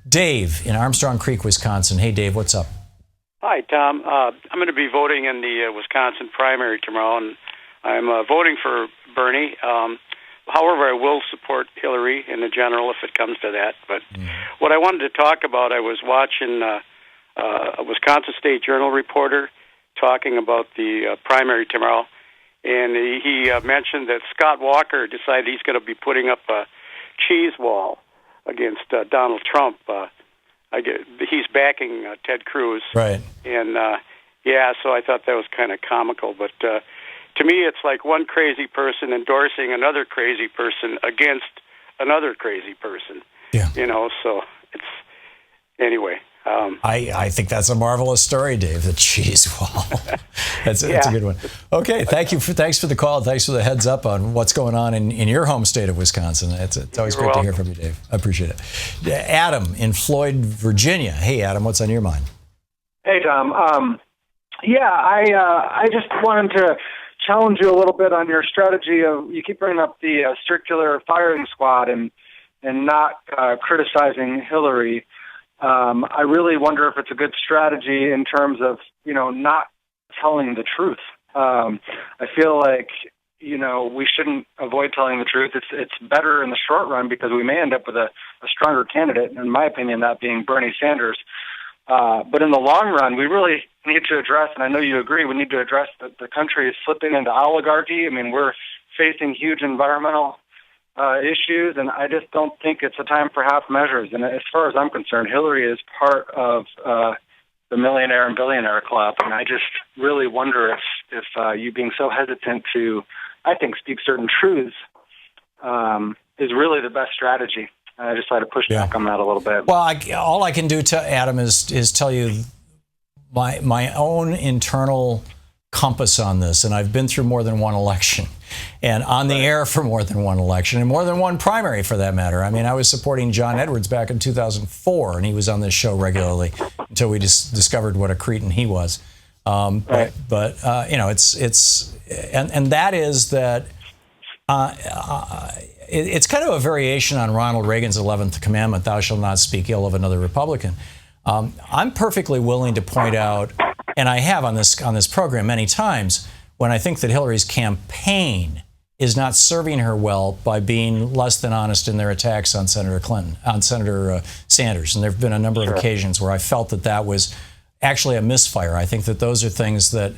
Dave in Armstrong Creek, Wisconsin. Hey, Dave, what's up? Hi, Tom. I'm going to be voting in the Wisconsin primary tomorrow, and I'm voting for Bernie. However, I will support Hillary in the general if it comes to that. But what I wanted to talk about, I was watching a Wisconsin State Journal reporter talking about the primary tomorrow, and he mentioned that Scott Walker decided he's going to be putting up a cheese wall against Donald Trump. He's backing Ted Cruz. Right. And, so I thought that was kind of comical. But to me, it's like one crazy person endorsing another crazy person against another crazy person. Yeah. So it's... Anyway. I think that's a marvelous story, Dave, the cheese wall. That's a good one. Okay, thanks for the call. Thanks for the heads up on what's going on in your home state of Wisconsin. It's always great to hear from you, Dave. I appreciate it. Adam in Floyd, Virginia. Hey, Adam, what's on your mind? Hey, Tom. I just wanted to challenge you a little bit on your strategy of, you keep bringing up the circular firing squad and not criticizing Hillary. I really wonder if it's a good strategy in terms of, not telling the truth. I feel like, we shouldn't avoid telling the truth. It's better in the short run because we may end up with a stronger candidate, in my opinion, that being Bernie Sanders. But in the long run, we really need to address, and I know you agree, we need to address that the country is slipping into oligarchy. I mean, we're facing huge environmental issues, and I just don't think it's a time for half measures. And as far as I'm concerned, Hillary is part of the millionaire and billionaire club, and I just really wonder if you being so hesitant to, I think, speak certain truths is really the best strategy. I just try to push back on that a little bit. Well, all I can do, Adam, is tell you my own internal compass on this, and I've been through more than one election and on the air for more than one election and more than one primary for that matter. I mean, I was supporting John Edwards back in 2004, and he was on this show regularly until we just discovered what a cretin he was. But it's and that is that it's kind of a variation on Ronald Reagan's 11th commandment, thou shalt not speak ill of another Republican. I'm perfectly willing to point out, and I have on this program many times, when I think that Hillary's campaign is not serving her well by being less than honest in their attacks on Senator Sanders. And there have been a number of occasions where I felt that was actually a misfire. I think that those are things that,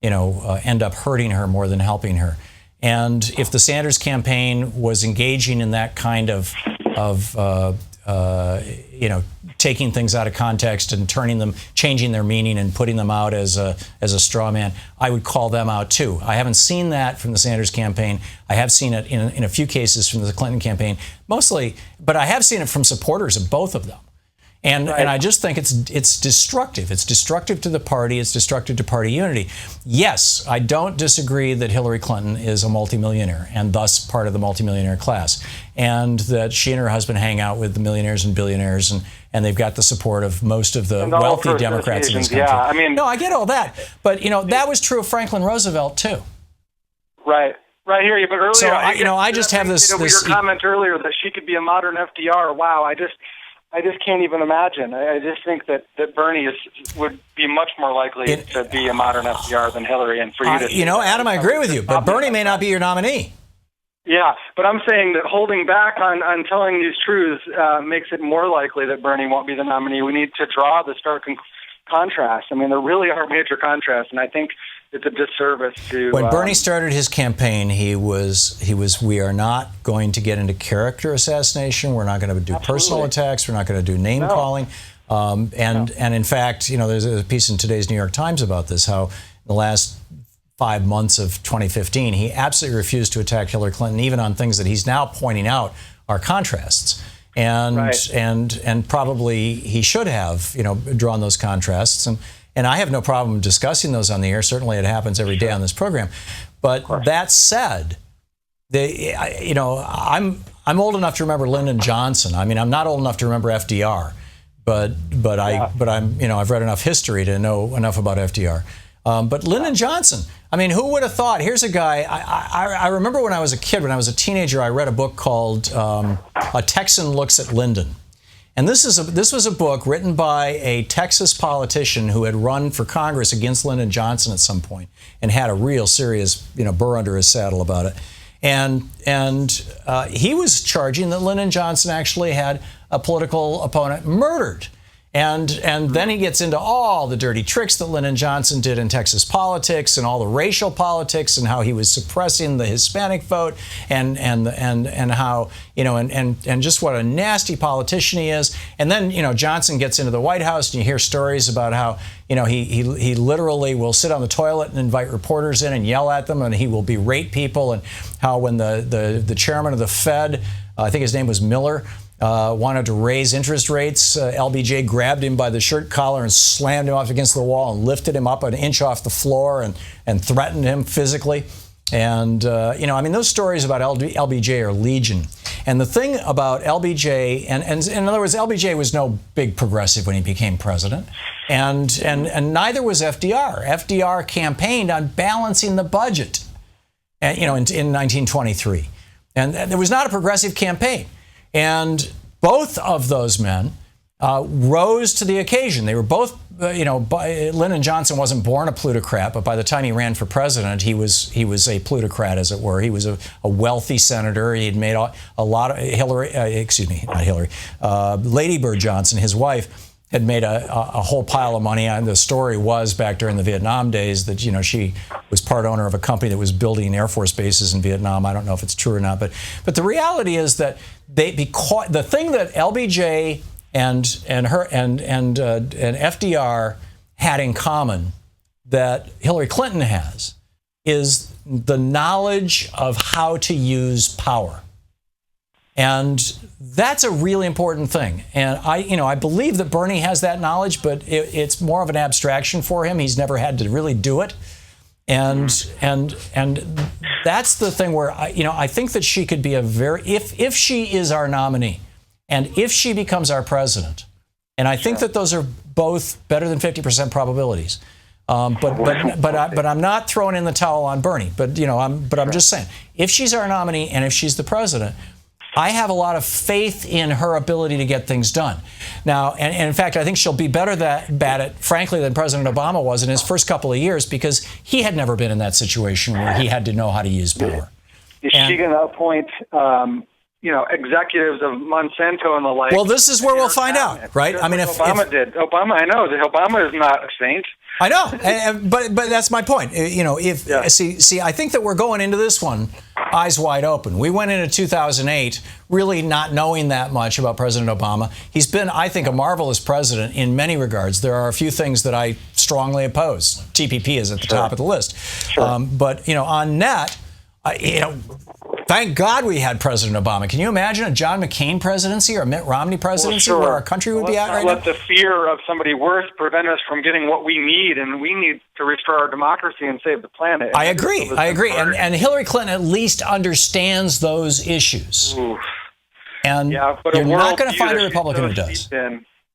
end up hurting her more than helping her. And if the Sanders campaign was engaging in that kind of taking things out of context and changing their meaning and putting them out as a straw man, I would call them out too. I haven't seen that from the Sanders campaign. I have seen it in a few cases from the Clinton campaign, mostly, but I have seen it from supporters of both of them. And I just think it's destructive. It's destructive to the party. It's destructive to party unity. Yes, I don't disagree that Hillary Clinton is a multimillionaire and thus part of the multimillionaire class, and that she and her husband hang out with the millionaires and billionaires, and they've got the support of most of the wealthy Democrats in this country. Yeah, I mean, no, I get all that, but that was true of Franklin Roosevelt too. Right. Right here, but earlier, so I just have this. Your comment earlier that she could be a modern FDR. Wow, I just can't even imagine. I just think that Bernie would be much more likely to be a modern FDR than Hillary. And for you to, Adam, I agree with you, but Bernie may not be your nominee. Yeah, but I'm saying that holding back on telling these truths makes it more likely that Bernie won't be the nominee. We need to draw the stark contrast. I mean, there really are major contrasts, and I think it's a disservice to... When Bernie started his campaign, he was, we are not going to get into character assassination. We're not going to do personal attacks. We're not going to do name calling. And in fact, there's a piece in today's New York Times about this, how in the last 5 months of 2015, he absolutely refused to attack Hillary Clinton, even on things that he's now pointing out are contrasts. And probably he should have, drawn those contrasts. And I have no problem discussing those on the air. Certainly it happens every day on this program. But that said, I'm old enough to remember Lyndon Johnson. I mean, I'm not old enough to remember FDR, but I'm, I've read enough history to know enough about FDR. But Lyndon Johnson, I mean, who would have thought? Here's a guy, I remember when I was a kid, when I was a teenager, I read a book called A Texan Looks at Lyndon. And this was a book written by a Texas politician who had run for Congress against Lyndon Johnson at some point and had a real serious, burr under his saddle about it. And he was charging that Lyndon Johnson actually had a political opponent murdered. And then he gets into all the dirty tricks that Lyndon Johnson did in Texas politics and all the racial politics and how he was suppressing the Hispanic vote and how, and just what a nasty politician he is. And then, Johnson gets into the White House and you hear stories about how, he literally will sit on the toilet and invite reporters in and yell at them, and he will berate people, and how when the chairman of the Fed, I think his name was Miller, wanted to raise interest rates, LBJ grabbed him by the shirt collar and slammed him off against the wall and lifted him up an inch off the floor and threatened him physically. And, those stories about LBJ are legion. And the thing about LBJ, and in other words, LBJ was no big progressive when he became president, and neither was FDR. FDR campaigned on balancing the budget, in 1923. And there was not a progressive campaign. And both of those men rose to the occasion. They were both, Lyndon Johnson wasn't born a plutocrat, but by the time he ran for president, he was a plutocrat, as it were. He was a wealthy senator. He had made a lot of Lady Bird Johnson, his wife, had made a whole pile of money. And the story was back during the Vietnam days that, she was part owner of a company that was building Air Force bases in Vietnam. I don't know if it's true or not, but the reality is that the thing that LBJ and FDR had in common that Hillary Clinton has is the knowledge of how to use power. And that's a really important thing. And I believe that Bernie has that knowledge, but it's more of an abstraction for him. He's never had to really do it. And that's the thing where I think that she could be if she is our nominee and if she becomes our president, and I think that those are both better than 50% probabilities. But I'm not throwing in the towel on Bernie. But I'm just saying, if she's our nominee and if she's the president, I have a lot of faith in her ability to get things done. Now, and in fact, I think she'll be better at it, frankly, than President Obama was in his first couple of years, because he had never been in that situation where he had to know how to use power. Is she going to appoint, executives of Monsanto and the like? Well, this is where we'll find out, right? I mean, if Obama, I know that Obama is not a saint. I know, but that's my point. See, I think that we're going into this one eyes wide open. We went into 2008 really not knowing that much about President Obama. He's been, I think, a marvelous president in many regards. There are a few things that I strongly oppose. TPP is at the top of the list. Sure. But on net, thank God we had President Obama. Can you imagine a John McCain presidency or a Mitt Romney presidency where our country would be at right now? Let the fear of somebody worse prevent us from getting what we need, and we need to restore our democracy and save the planet. I agree. And Hillary Clinton at least understands those issues. Oof. And but you're not going to find a Republican who does.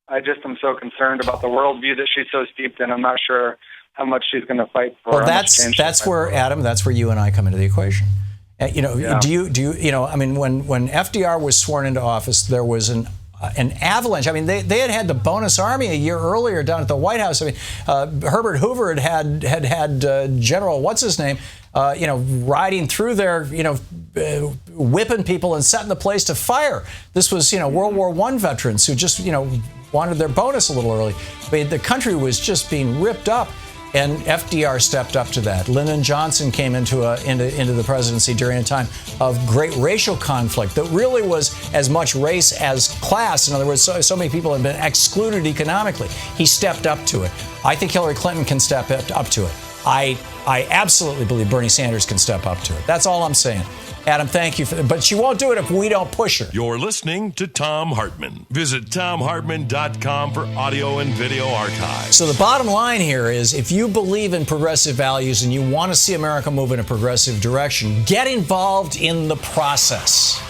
I just am so concerned about the worldview that she's so steeped in. I'm not sure how much she's going to fight for. Well, that's where, Adam, that's where you and I come into the equation. Do you I mean, when FDR was sworn into office, there was an avalanche. I mean, they had the bonus army a year earlier down at the White House. I mean, Herbert Hoover had General what's his name, riding through there, whipping people and setting the place to fire. This was World War I veterans who just wanted their bonus a little early. I mean, the country was just being ripped up. And FDR stepped up to that. Lyndon Johnson came into the presidency during a time of great racial conflict that really was as much race as class. In other words, so many people had been excluded economically. He stepped up to it. I think Hillary Clinton can step up to it. I absolutely believe Bernie Sanders can step up to it. That's all I'm saying. Adam, thank you. But she won't do it if we don't push her. You're listening to Thom Hartmann. Visit thomhartmann.com for audio and video archives. So the bottom line here is, if you believe in progressive values and you want to see America move in a progressive direction, get involved in the process.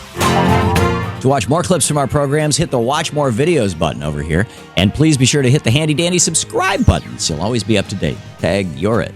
To watch more clips from our programs, hit the Watch More Videos button over here. And please be sure to hit the handy-dandy subscribe button so you'll always be up to date. Tag, you're it.